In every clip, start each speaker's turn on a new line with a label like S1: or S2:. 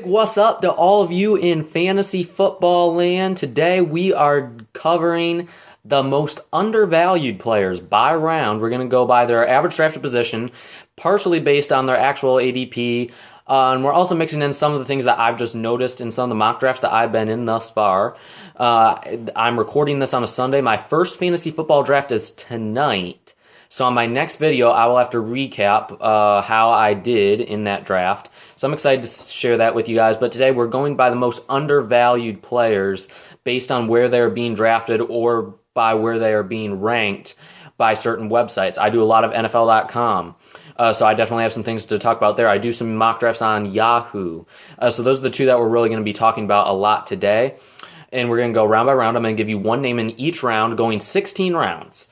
S1: What's up to all of you in fantasy football land? Today we are covering the most undervalued players by round. We're going to go by their average drafted position, partially based on their actual ADP. And we're also mixing in some of the things that I've just noticed in some of the mock drafts that I've been in thus far. I'm recording this on a Sunday. My first fantasy football draft is tonight. So on my next video, I will have to recap how I did in that draft. So I'm excited to share that with you guys. But today we're going by the most undervalued players based on where they're being drafted or by where they are being ranked by certain websites. I do a lot of NFL.com. So I definitely have some things to talk about there. I do some mock drafts on Yahoo. So those are the two that we're really going to be talking about a lot today. And we're going to go round by round. I'm going to give you one name in each round, going 16 rounds.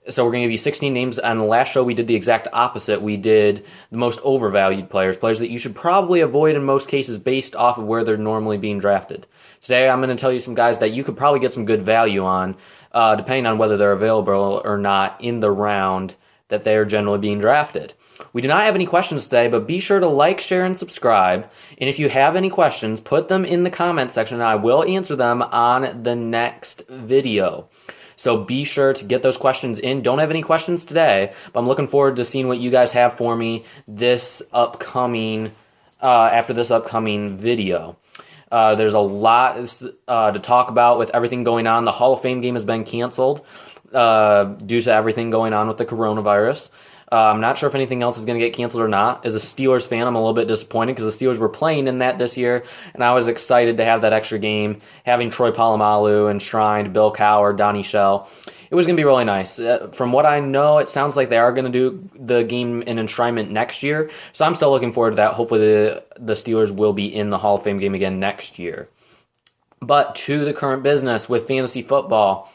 S1: So we're going to give you 16 names. On the last show, we did the exact opposite. We did the most overvalued players that you should probably avoid in most cases based off of where they're normally being drafted. Today, I'm going to tell you some guys that you could probably get some good value on, depending on whether they're available or not in the round that they are generally being drafted. We do not have any questions today, but be sure to like, share, and subscribe. And if you have any questions, put them in the comment section, and I will answer them on the next video. So be sure to get those questions in. Don't have any questions today, but I'm looking forward to seeing what you guys have for me this upcoming after this upcoming video. There's a lot to talk about with everything going on. The Hall of Fame game has been canceled due to everything going on with the coronavirus. I'm not sure if anything else is going to get canceled or not. As a Steelers fan, I'm a little bit disappointed because the Steelers were playing in that this year, and I was excited to have that extra game, having Troy Polamalu enshrined, Bill Cowher, Donnie Shell. It was going to be really nice. From what I know, it sounds like they are going to do the game in enshrinement next year, so I'm still looking forward to that. Hopefully the Steelers will be in the Hall of Fame game again next year. But to the current business with fantasy football.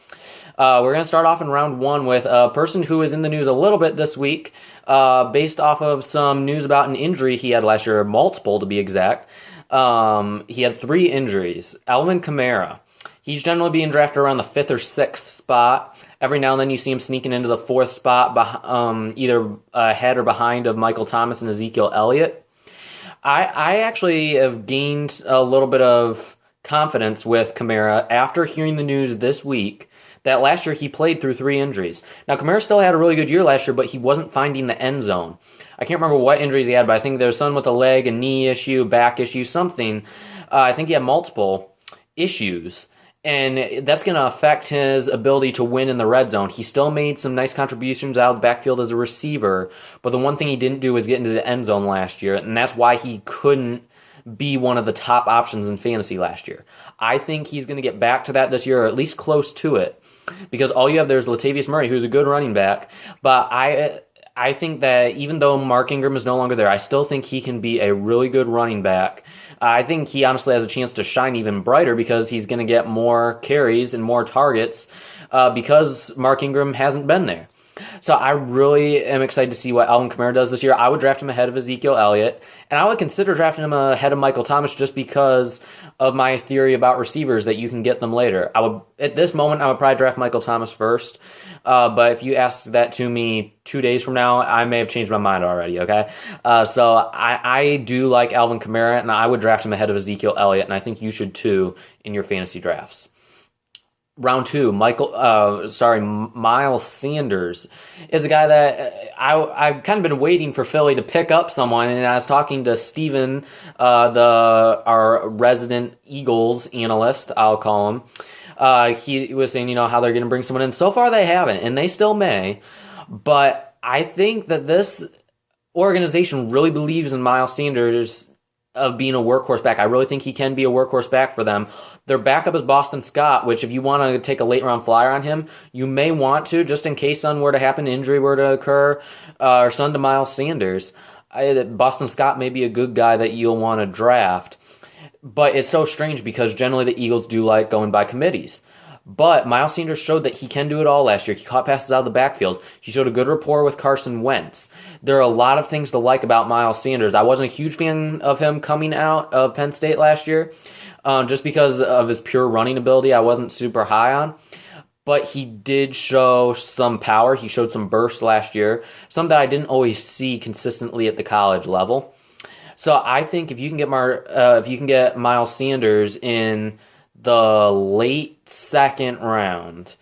S1: We're going to start off in round one with a person who is in the news a little bit this week, based off of some news about an injury he had last year, multiple to be exact. He had 3 injuries. Alvin Kamara. He's generally being drafted around the 5th or 6th spot. Every now and then you see him sneaking into the 4th spot, either ahead or behind of Michael Thomas and Ezekiel Elliott. I actually have gained a little bit of confidence with Kamara after hearing the news this week that last year he played through 3 injuries. Now, Kamara still had a really good year last year, but he wasn't finding the end zone. I can't remember what injuries he had, but I think there was some with a leg, a knee issue, back issue, something. I think he had multiple issues, and that's going to affect his ability to win in the red zone. He still made some nice contributions out of the backfield as a receiver, but the one thing he didn't do was get into the end zone last year, and that's why he couldn't be one of the top options in fantasy last year. I think he's going to get back to that this year, or at least close to it. Because all you have there is Latavius Murray, who's a good running back. But I think that even though Mark Ingram is no longer there, I still think he can be a really good running back. I think he honestly has a chance to shine even brighter because he's going to get more carries and more targets because Mark Ingram hasn't been there. So I really am excited to see what Alvin Kamara does this year. I would draft him ahead of Ezekiel Elliott, and I would consider drafting him ahead of Michael Thomas just because of my theory about receivers that you can get them later. At this moment, I would probably draft Michael Thomas first, but if you ask that to me 2 days from now, I may have changed my mind already, okay? So I do like Alvin Kamara, and I would draft him ahead of Ezekiel Elliott, and I think you should too in your fantasy drafts. Round 2, Miles Sanders is a guy that I've kind of been waiting for Philly to pick up someone, and I was talking to Steven, our resident Eagles analyst, I'll call him. He was saying, how they're going to bring someone in. So far they haven't, and they still may, but I think that this organization really believes in Miles Sanders of being a workhorse back. I really think he can be a workhorse back for them. Their backup is Boston Scott, which if you want to take a late round flyer on him, you may want to, just in case something were to happen, injury were to occur, or something to Miles Sanders. Boston Scott may be a good guy that you'll want to draft. But it's so strange because generally the Eagles do like going by committees. But Miles Sanders showed that he can do it all last year. He caught passes out of the backfield. He showed a good rapport with Carson Wentz. There are a lot of things to like about Miles Sanders. I wasn't a huge fan of him coming out of Penn State last year, just because of his pure running ability. I wasn't super high on. But he did show some power. He showed some bursts last year, some that I didn't always see consistently at the college level. So I think if you can get Miles Sanders in the late second round,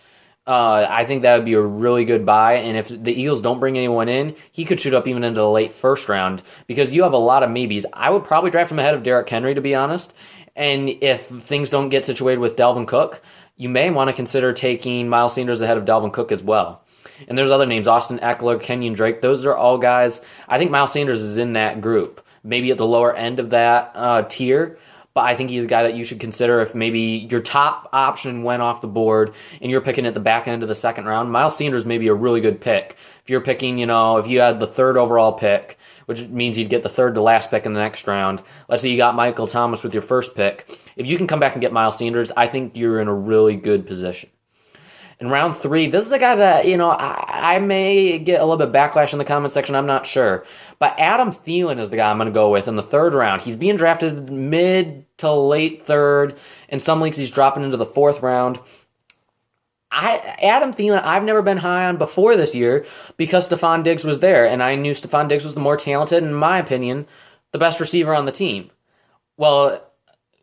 S1: I think that would be a really good buy. And if the Eagles don't bring anyone in, he could shoot up even into the late first round because you have a lot of maybes. I would probably draft him ahead of Derrick Henry, to be honest. And if things don't get situated with Dalvin Cook, you may want to consider taking Miles Sanders ahead of Dalvin Cook as well. And there's other names, Austin Eckler, Kenyon Drake. Those are all guys. I think Miles Sanders is in that group, maybe at the lower end of that tier. But I think he's a guy that you should consider if maybe your top option went off the board and you're picking at the back end of the second round. Miles Sanders may be a really good pick. If you're picking, if you had the third overall pick, which means you'd get the third to last pick in the next round. Let's say you got Michael Thomas with your first pick. If you can come back and get Miles Sanders, I think you're in a really good position. In round 3, this is a guy that, I may get a little bit backlash in the comment section. I'm not sure. But Adam Thielen is the guy I'm going to go with in the third round. He's being drafted mid to late third. In some leagues, he's dropping into the fourth round. Adam Thielen, I've never been high on before this year because Stephon Diggs was there. And I knew Stephon Diggs was the more talented, in my opinion, the best receiver on the team. Well,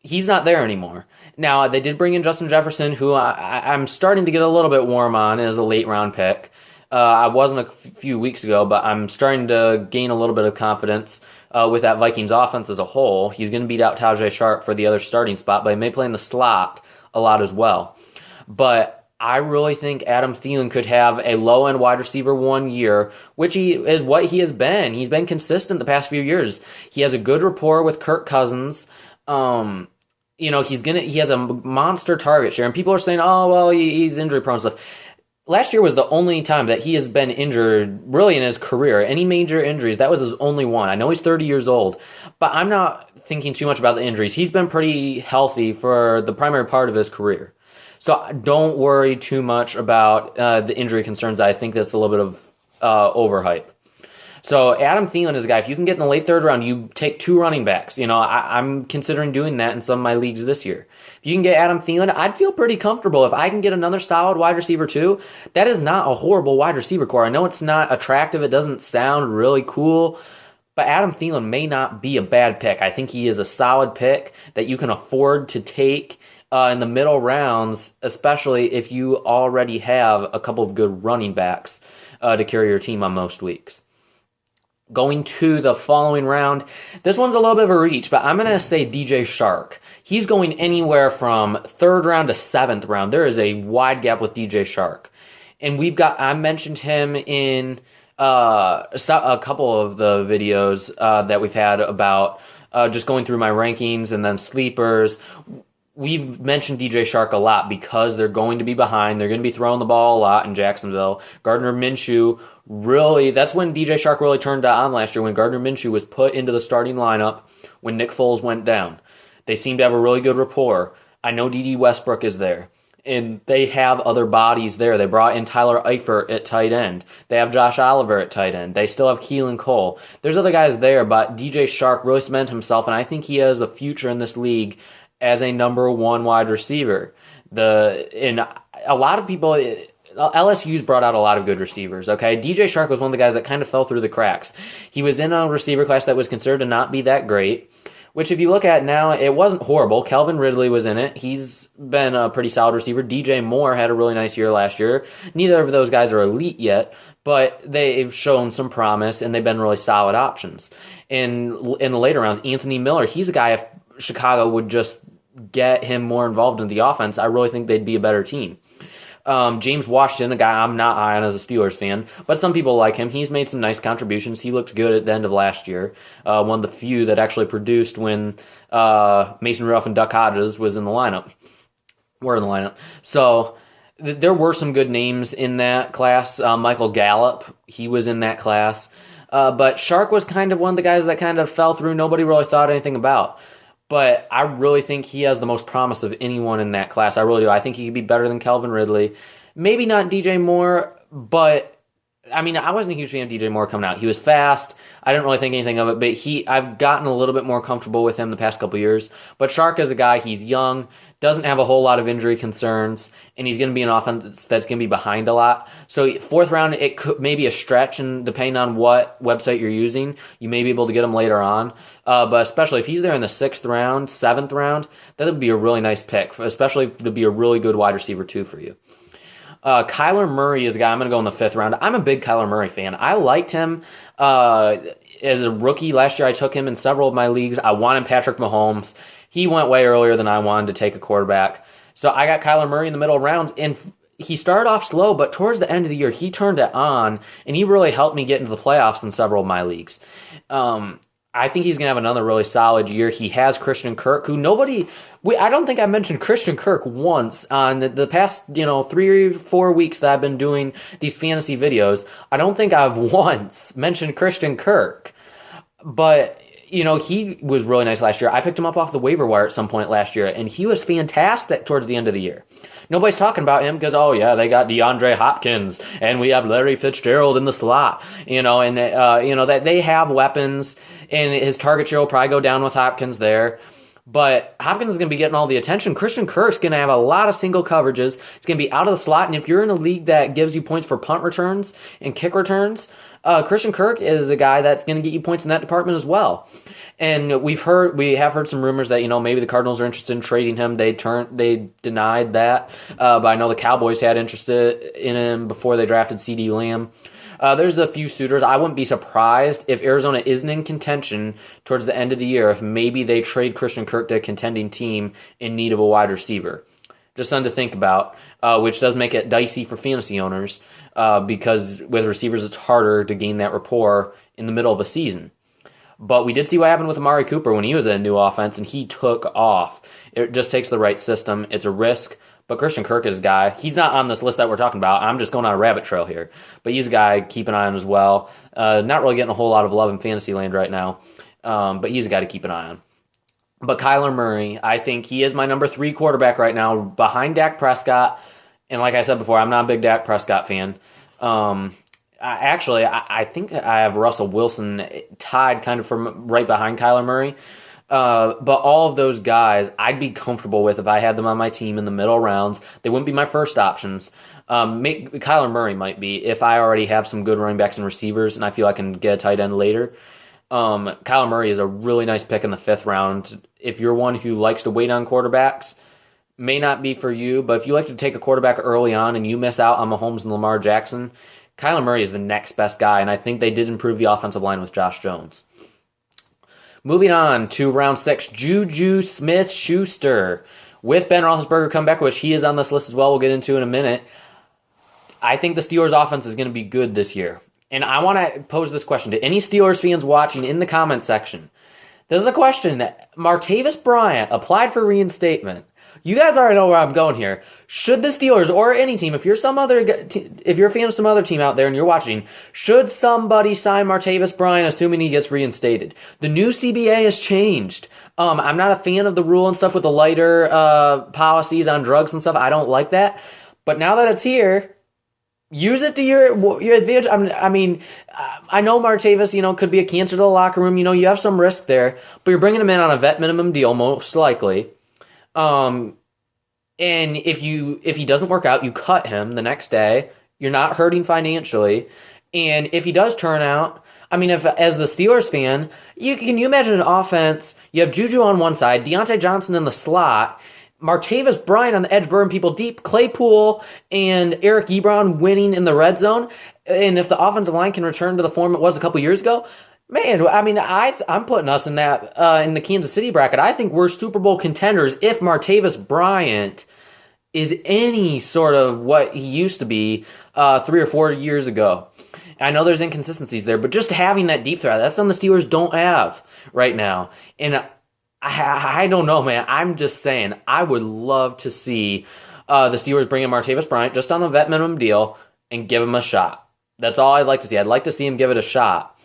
S1: he's not there anymore. Now, they did bring in Justin Jefferson, who I'm starting to get a little bit warm on as a late-round pick. I wasn't a few weeks ago, but I'm starting to gain a little bit of confidence with that Vikings offense as a whole. He's going to beat out Tajay Chark for the other starting spot, but he may play in the slot a lot as well. But I really think Adam Thielen could have a low-end wide receiver 1 year, which is what he has been. He's been consistent the past few years. He has a good rapport with Kirk Cousins. He has a monster target share, and people are saying, oh, well, he's injury prone and stuff. Last year was the only time that he has been injured, really, in his career. Any major injuries, that was his only one. I know he's 30 years old, but I'm not thinking too much about the injuries. He's been pretty healthy for the primary part of his career. So don't worry too much about the injury concerns. I think that's a little bit of overhype. So Adam Thielen is a guy, if you can get in the late third round, you take 2 running backs. I'm considering doing that in some of my leagues this year. If you can get Adam Thielen, I'd feel pretty comfortable. If I can get another solid wide receiver too, that is not a horrible wide receiver core. I know it's not attractive. It doesn't sound really cool. But Adam Thielen may not be a bad pick. I think he is a solid pick that you can afford to take in the middle rounds, especially if you already have a couple of good running backs to carry your team on most weeks. Going to the following round, this one's a little bit of a reach, but I'm going to say DJ Chark. He's going anywhere from 3rd round to 7th round. There is a wide gap with DJ Chark. And I mentioned him in a couple of the videos that we've had about just going through my rankings and then sleepers. We've mentioned DJ Chark a lot because they're going to be behind. They're going to be throwing the ball a lot in Jacksonville. Gardner Minshew, that's when DJ Chark really turned on last year, when Gardner Minshew was put into the starting lineup when Nick Foles went down. They seem to have a really good rapport. I know D.D. Westbrook is there, and they have other bodies there. They brought in Tyler Eifert at tight end. They have Josh Oliver at tight end. They still have Keelan Cole. There's other guys there, but DJ Chark really cemented himself, and I think he has a future in this league as a number 1 wide receiver. And a lot of people, LSU's brought out a lot of good receivers, okay? DJ Chark was one of the guys that kind of fell through the cracks. He was in a receiver class that was considered to not be that great, which if you look at now, it wasn't horrible. Calvin Ridley was in it. He's been a pretty solid receiver. DJ Moore had a really nice year last year. Neither of those guys are elite yet, but they've shown some promise, and they've been really solid options. In the later rounds, Anthony Miller, he's a guy, if Chicago would just get him more involved in the offense, I really think they'd be a better team. James Washington, a guy I'm not high on as a Steelers fan, but some people like him. He's made some nice contributions. He looked good at the end of last year. One of the few that actually produced when Mason Rudolph and Duck Hodges were in the lineup. So there were some good names in that class. Michael Gallup, he was in that class. But Chark was kind of one of the guys that kind of fell through. Nobody really thought anything about. But I really think he has the most promise of anyone in that class. I really do. I think he could be better than Calvin Ridley. Maybe not DJ Moore, but I mean, I wasn't a huge fan of DJ Moore coming out. He was fast. I didn't really think anything of it, but I've gotten a little bit more comfortable with him the past couple years. But Chark is a guy, he's young, doesn't have a whole lot of injury concerns, and he's going to be an offense that's going to be behind a lot. So 4th round, it could maybe a stretch, and depending on what website you're using, you may be able to get him later on. But especially if he's there in the 6th round, 7th round, that would be a really nice pick, especially to be a really good wide receiver too for you. Kyler Murray is a guy I'm going to go in the 5th round. I'm a big Kyler Murray fan. I liked him as a rookie. Last year I took him in several of my leagues. I wanted Patrick Mahomes. He went way earlier than I wanted to take a quarterback. So I got Kyler Murray in the middle rounds, and he started off slow, but towards the end of the year, he turned it on, and he really helped me get into the playoffs in several of my leagues. I think he's going to have another really solid year. He has Christian Kirk, who I don't think I mentioned Christian Kirk once on the past, 3 or 4 weeks that I've been doing these fantasy videos. I don't think I've once mentioned Christian Kirk. But, he was really nice last year. I picked him up off the waiver wire at some point last year, and he was fantastic towards the end of the year. Nobody's talking about him because, they got DeAndre Hopkins, and we have Larry Fitzgerald in the slot, that they have weapons, and his target share will probably go down with Hopkins there. But Hopkins is going to be getting all the attention. Christian Kirk's going to have a lot of single coverages. It's going to be out of the slot, and if you're in a league that gives you points for punt returns and kick returns, Christian Kirk is a guy that's going to get you points in that department as well. And we have heard some rumors that maybe the Cardinals are interested in trading him. They denied that, but I know the Cowboys had interest in him before they drafted CeeDee Lamb. There's a few suitors. I wouldn't be surprised if Arizona isn't in contention towards the end of the year if maybe they trade Christian Kirk to a contending team in need of a wide receiver. Just something to think about, which does make it dicey for fantasy owners because with receivers it's harder to gain that rapport in the middle of a season. But we did see what happened with Amari Cooper when he was in a new offense, and he took off. It just takes the right system. It's a risk. But Christian Kirk is a guy. He's not on this list that we're talking about. I'm just going on a rabbit trail here. But he's a guy, keep an eye on as well. Not really getting a whole lot of love in fantasy land right now. But he's a guy to keep an eye on. But Kyler Murray, I think he is my number 3 quarterback right now, behind Dak Prescott. And like I said before, I'm not a big Dak Prescott fan. I think I have Russell Wilson tied kind of from right behind Kyler Murray. But all of those guys, I'd be comfortable with if I had them on my team in the middle rounds. They wouldn't be my first options. Kyler Murray might be if I already have some good running backs and receivers and I feel I can get a tight end later. Kyler Murray is a really nice pick in the 5th round. If you're one who likes to wait on quarterbacks, may not be for you, but if you like to take a quarterback early on and you miss out on Mahomes and Lamar Jackson, Kyler Murray is the next best guy, and I think they did improve the offensive line with Josh Jones. Moving on to round 6, JuJu Smith-Schuster. With Ben Roethlisberger come back, which he is on this list as well, we'll get into in a minute. I think the Steelers' offense is going to be good this year. And I want to pose this question to any Steelers fans watching in the comment section. This is a question that Martavis Bryant applied for reinstatement. You guys already know where I'm going here. Should the Steelers or any team, if you're a fan of some other team out there and you're watching, should somebody sign Martavis Bryant assuming he gets reinstated? The new CBA has changed. I'm not a fan of the rule and stuff with the lighter policies on drugs and stuff. I don't like that. But now that it's here, use it to your advantage. I know Martavis, could be a cancer to the locker room. You have some risk there, but you're bringing him in on a vet minimum deal, most likely. And if he doesn't work out, you cut him the next day. You're not hurting financially. And if he does turn out, if as the Steelers fan, can you imagine an offense? You have JuJu on one side, Deontay Johnson in the slot, Martavis Bryant on the edge burning people deep, Claypool and Eric Ebron winning in the red zone. And if the offensive line can return to the form it was a couple years ago, man, I'm putting us in that in the Kansas City bracket. I think we're Super Bowl contenders if Martavis Bryant is any sort of what he used to be 3 or 4 years ago. I know there's inconsistencies there, but just having that deep threat, that's something the Steelers don't have right now. And I don't know, man. I'm just saying, I would love to see the Steelers bring in Martavis Bryant just on a vet minimum deal and give him a shot. That's all I'd like to see. I'd like to see him give it a shot.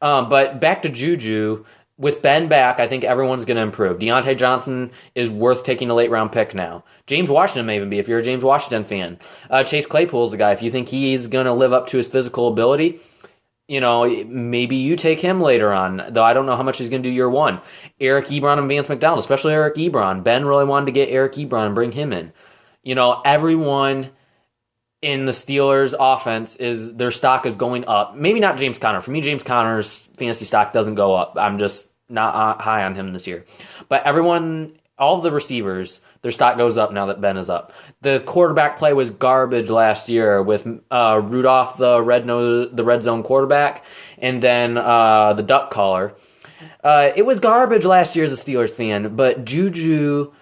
S1: But back to JuJu, with Ben back, I think everyone's going to improve. Deontay Johnson is worth taking a late-round pick now. James Washington may even be, if you're a James Washington fan. Chase Claypool's the guy. If you think he's going to live up to his physical ability, maybe you take him later on, though I don't know how much he's going to do year one. Eric Ebron and Vance McDonald, especially Eric Ebron. Ben really wanted to get Eric Ebron and bring him in. Everyone in the Steelers' offense their stock is going up. Maybe not James Conner. For me, James Conner's fantasy stock doesn't go up. I'm just not high on him this year. But all of the receivers, their stock goes up now that Ben is up. The quarterback play was garbage last year with Rudolph, the red zone quarterback, and then the duck caller. It was garbage last year as a Steelers fan, but JuJu,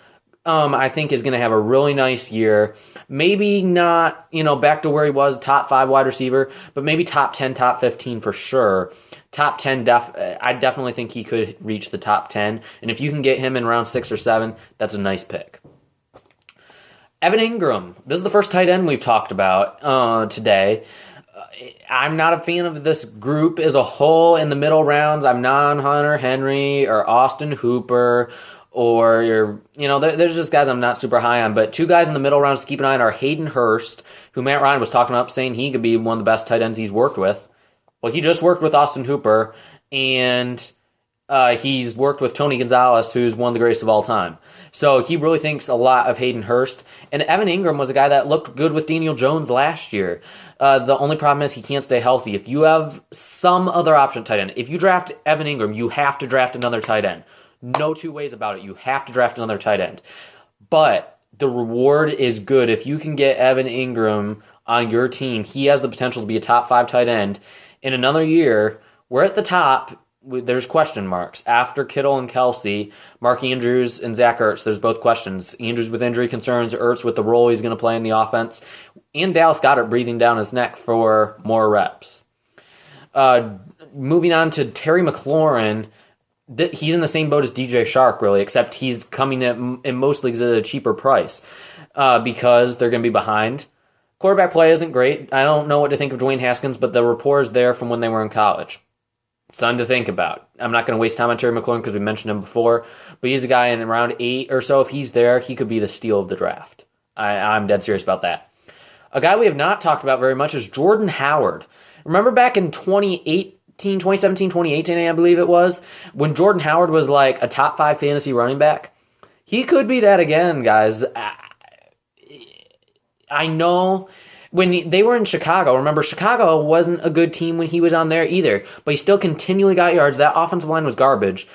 S1: I think, is going to have a really nice year. Maybe not, back to where he was, top 5 wide receiver, but maybe top 10, top 15 for sure. Top 10, I definitely think he could reach the top 10. And if you can get him in round 6 or 7, that's a nice pick. Evan Engram. This is the first tight end we've talked about today. I'm not a fan of this group as a whole in the middle rounds. I'm not on Hunter Henry or Austin Hooper or there's just guys I'm not super high on. But 2 guys in the middle rounds to keep an eye on are Hayden Hurst, who Matt Ryan was talking about, saying he could be one of the best tight ends he's worked with. Well, he just worked with Austin Hooper, and he's worked with Tony Gonzalez, who's one of the greatest of all time. So he really thinks a lot of Hayden Hurst. And Evan Engram was a guy that looked good with Daniel Jones last year. The only problem is he can't stay healthy. If you have some other option tight end, if you draft Evan Engram, you have to draft another tight end. No two ways about it. You have to draft another tight end. But the reward is good. If you can get Evan Engram on your team, he has the potential to be a top 5 tight end. In another year, we're at the top. There's question marks. After Kittle and Kelsey, Mark Andrews and Zach Ertz, there's both questions. Andrews with injury concerns, Ertz with the role he's going to play in the offense, and Dallas Goedert breathing down his neck for more reps. Moving on to Terry McLaurin, he's in the same boat as DJ Chark, really, except he's coming in most leagues at a cheaper price because they're going to be behind. Quarterback play isn't great. I don't know what to think of Dwayne Haskins, but the rapport is there from when they were in college. Something to think about. I'm not going to waste time on Terry McLaurin because we mentioned him before, but he's a guy in round 8 or so. If he's there, he could be the steal of the draft. I'm dead serious about that. A guy we have not talked about very much is Jordan Howard. Remember back in 2017, 2018, I believe it was, when Jordan Howard was like a top 5 fantasy running back? He could be that again, guys. I know when they were in Chicago, remember, Chicago wasn't a good team when he was on there either, but he still continually got yards. That offensive line was garbage.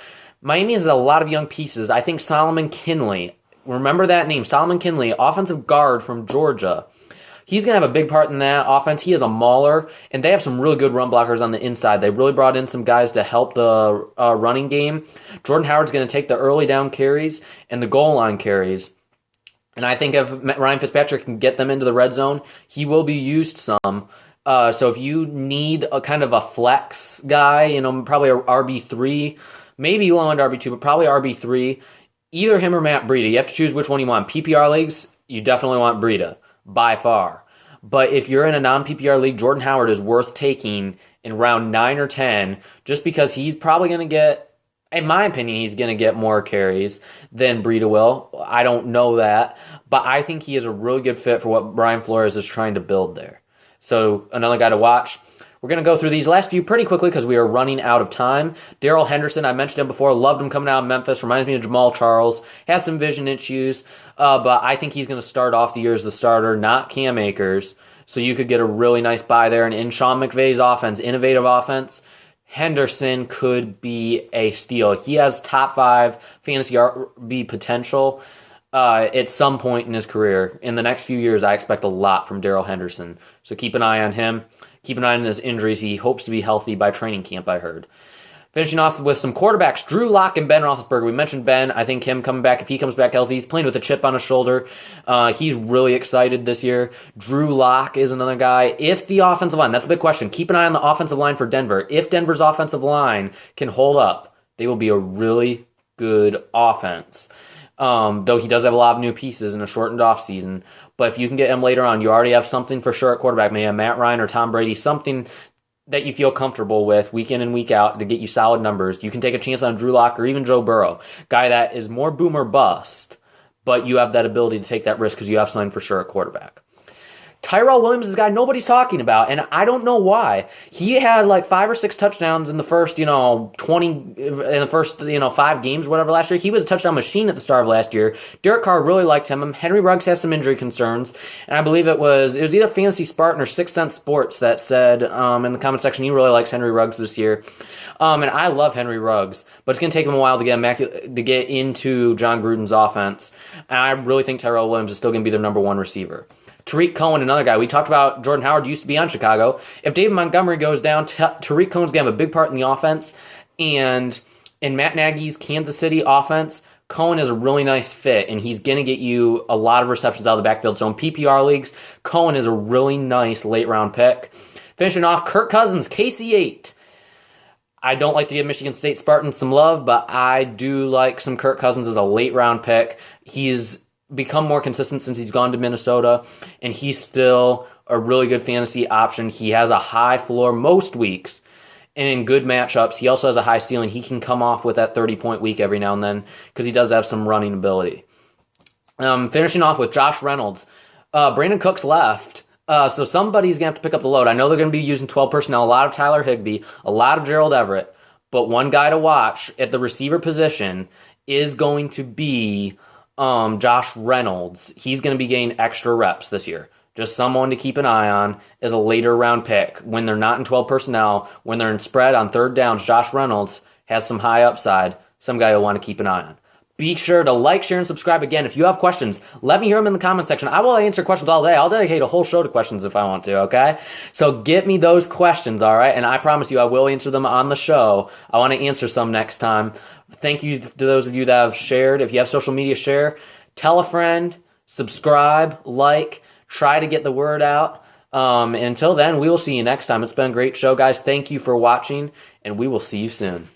S1: Miami has a lot of young pieces. I think Solomon Kinley, remember that name, Solomon Kinley, offensive guard from Georgia. He's going to have a big part in that offense. He is a mauler, and they have some really good run blockers on the inside. They really brought in some guys to help the running game. Jordan Howard's going to take the early down carries and the goal line carries. And I think if Ryan Fitzpatrick can get them into the red zone, he will be used some. So if you need a kind of a flex guy, probably a RB3, maybe low end RB2, but probably RB3, either him or Matt Breida. You have to choose which one you want. PPR leagues, you definitely want Breida, by far. But if you're in a non-PPR league, Jordan Howard is worth taking in round 9 or 10, just because he's probably going to get, in my opinion, he's going to get more carries than Breida will. I don't know that, but I think he is a really good fit for what Brian Flores is trying to build there. So another guy to watch. We're going to go through these last few pretty quickly because we are running out of time. Darrell Henderson, I mentioned him before. Loved him coming out of Memphis. Reminds me of Jamal Charles. Has some vision issues, but I think he's going to start off the year as the starter, not Cam Akers. So you could get a really nice buy there. And in Sean McVay's offense, innovative offense, Henderson could be a steal. He has top 5 fantasy RB potential at some point in his career. In the next few years, I expect a lot from Darrell Henderson. So keep an eye on him. Keep an eye on his injuries. He hopes to be healthy by training camp, I heard. Finishing off with some quarterbacks, Drew Lock and Ben Roethlisberger. We mentioned Ben. I think him coming back, if he comes back healthy, he's playing with a chip on his shoulder. He's really excited this year. Drew Lock is another guy. If the offensive line, that's a big question. Keep an eye on the offensive line for Denver. If Denver's offensive line can hold up, they will be a really good offense. Though he does have a lot of new pieces in a shortened offseason. But if you can get him later on, you already have something for sure at quarterback. Maybe Matt Ryan or Tom Brady, something that you feel comfortable with week in and week out to get you solid numbers. You can take a chance on Drew Lock or even Joe Burrow, guy that is more boom or bust, but you have that ability to take that risk because you have something for sure at quarterback. Tyrell Williams is a guy nobody's talking about, and I don't know why. He had like 5 or 6 touchdowns in the first, 5 games, whatever, last year. He was a touchdown machine at the start of last year. Derek Carr really liked him. Henry Ruggs has some injury concerns, and I believe it was either Fantasy Spartan or 6 Cent Sports that said in the comment section he really likes Henry Ruggs this year. And I love Henry Ruggs, but it's going to take him a while to get into John Gruden's offense, and I really think Tyrell Williams is still going to be their number 1 receiver. Tarik Cohen, another guy. We talked about Jordan Howard used to be on Chicago. If David Montgomery goes down, Tarik Cohen's going to have a big part in the offense. And in Matt Nagy's Kansas City offense, Cohen is a really nice fit, and he's going to get you a lot of receptions out of the backfield. So in PPR leagues, Cohen is a really nice late-round pick. Finishing off, Kirk Cousins, KC8. I don't like to give Michigan State Spartans some love, but I do like some Kirk Cousins as a late-round pick. He's become more consistent since he's gone to Minnesota, and he's still a really good fantasy option. He has a high floor most weeks, and in good matchups, he also has a high ceiling. He can come off with that 30-point week every now and then because he does have some running ability. Finishing off with Josh Reynolds. Brandon Cooks left, so somebody's going to have to pick up the load. I know they're going to be using 12 personnel, a lot of Tyler Higbee, a lot of Gerald Everett, but one guy to watch at the receiver position is going to be Josh Reynolds. He's going to be getting extra reps this year. Just someone to keep an eye on as a later round pick. When they're not in 12 personnel, when they're in spread on third downs, Josh Reynolds has some high upside. Some guy you'll want to keep an eye on. Be sure to like, share, and subscribe. Again, if you have questions, let me hear them in the comment section. I will answer questions all day. I'll dedicate a whole show to questions if I want to, okay? So get me those questions, all right? And I promise you I will answer them on the show. I want to answer some next time. Thank you to those of you that have shared. If you have social media, share. Tell a friend. Subscribe. Like. Try to get the word out. And until then, we will see you next time. It's been a great show, guys. Thank you for watching, and we will see you soon.